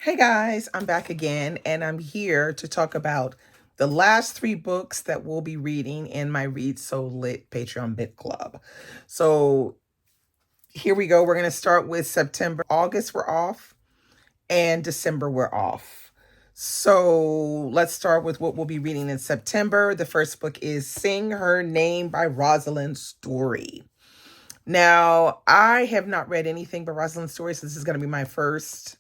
Hey guys, I'm back again, and I'm here to talk about the last three books that we'll be reading in my Read So Lit Patreon Bit Club. So here we go. We're going to start with September. August, we're off, and December, we're off. So let's start with what we'll be reading in September. The first book is Sing Her Name by Rosalind Story. Now, I have not read anything by Rosalind Story, so this is going to be my first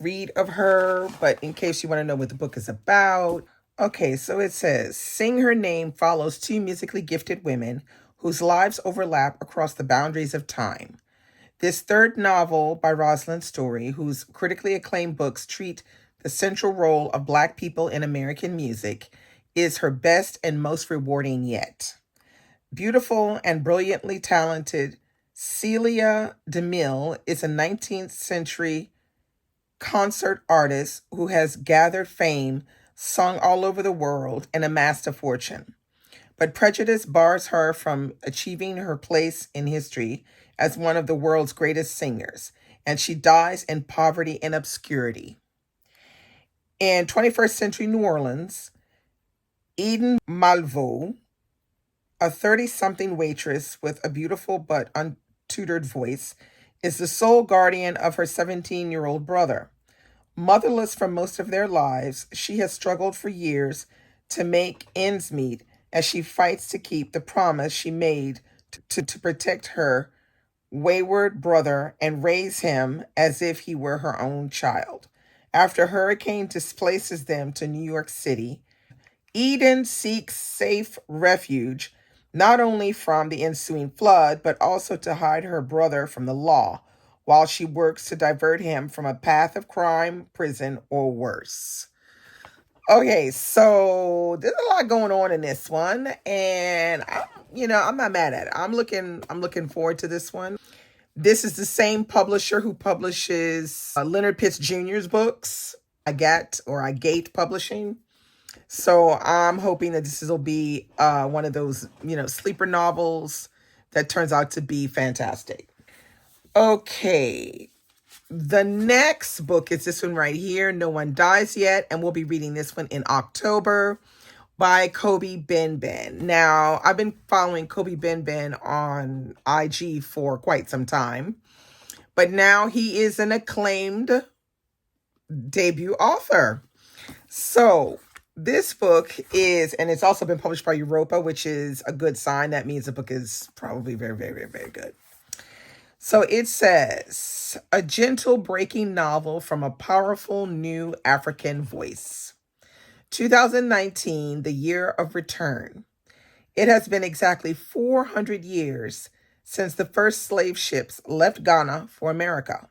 read of her, but in case you want to know what the book is about. Okay, so it says, Sing Her Name follows two musically gifted women whose lives overlap across the boundaries of time. This third novel by Rosalind Story, whose critically acclaimed books treat the central role of Black people in American music, is her best and most rewarding yet. Beautiful and brilliantly talented Celia DeMille is a 19th century concert artist who has gathered fame, sung all over the world, and amassed a fortune. But prejudice bars her from achieving her place in history as one of the world's greatest singers, and she dies in poverty and obscurity. In 21st century New Orleans, Eden Malveaux, a 30-something waitress with a beautiful but untutored voice, is the sole guardian of her 17-year-old brother. Motherless for most of their lives, she has struggled for years to make ends meet as she fights to keep the promise she made to protect her wayward brother and raise him as if he were her own child. After a hurricane displaces them to New York City, Eden seeks safe refuge not only from the ensuing flood, but also to hide her brother from the law, while she works to divert him from a path of crime, prison, or worse. Okay, so there's a lot going on in this one, and I'm not mad at it. I'm looking forward to this one. This is the same publisher who publishes Leonard Pitts Jr.'s books, Agate Publishing. So I'm hoping that this will be one of those, sleeper novels that turns out to be fantastic. Okay. The next book is this one right here, No One Dies Yet, and we'll be reading this one in October by Kobe Benben. Now, I've been following Kobe Benben on IG for quite some time, but now he is an acclaimed debut author. So this book is, and it's also been published by Europa, which is a good sign. That means the book is probably very, very, very, very good. So it says, a gentle breaking novel from a powerful new African voice. 2019, the year of return. It has been exactly 400 years since the first slave ships left Ghana for America.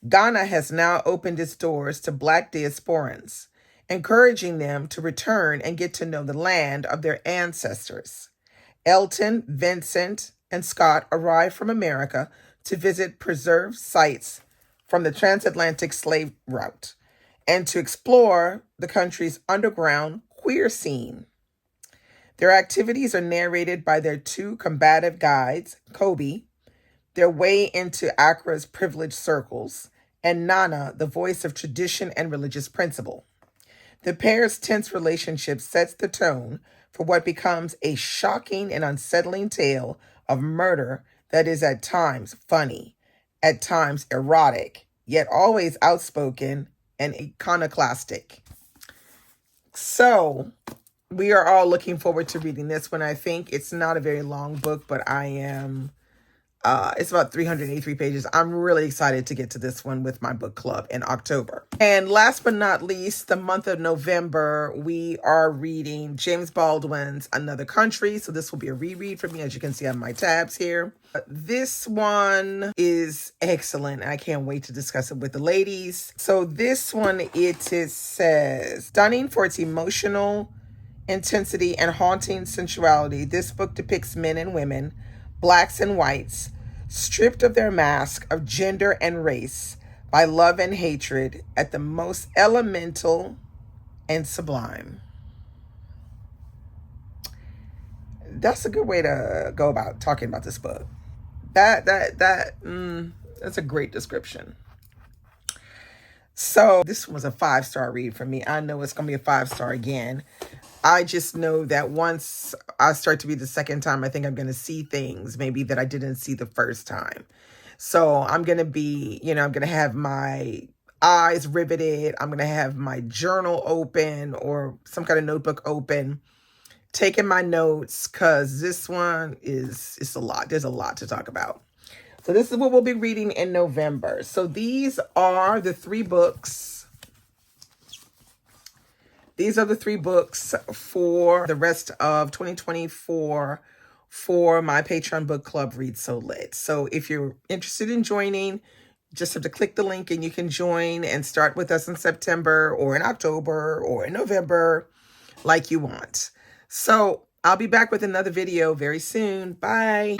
Ghana has now opened its doors to Black diasporans, encouraging them to return and get to know the land of their ancestors. Elton, Vincent, and Scott arrived from America to visit preserved sites from the transatlantic slave route and to explore the country's underground queer scene. Their activities are narrated by their two combative guides, Kobe, their way into Accra's privileged circles, and Nana, the voice of tradition and religious principle. The pair's tense relationship sets the tone for what becomes a shocking and unsettling tale of murder that is at times funny, at times erotic, yet always outspoken and iconoclastic. So, we are all looking forward to reading this one. I think it's not a very long book, but I am... it's about 383 pages. I'm really excited to get to this one with my book club in October. And last but not least, the month of November, we are reading James Baldwin's Another Country. So this will be a reread for me, as you can see on my tabs here. This one is excellent. I can't wait to discuss it with the ladies. So this one, says, stunning for its emotional intensity and haunting sensuality. This book depicts men and women, Blacks and whites, stripped of their mask of gender and race by love and hatred at the most elemental and sublime. That's a good way to go about talking about this book. That's a great description. So this was a 5-star read for me. I know it's going to be a 5-star again. I just know that once I start to read the second time, I think I'm going to see things maybe that I didn't see the first time. So I'm going to be, I'm going to have my eyes riveted. I'm going to have my journal open or some kind of notebook open, taking my notes, because this one it's a lot. There's a lot to talk about. So this is what we'll be reading in November. So these are the 3 books. These are the 3 books for the rest of 2024 for my Patreon book club, Read So Lit. So if you're interested in joining, just have to click the link and you can join and start with us in September or in October or in November, like you want. So I'll be back with another video very soon. Bye.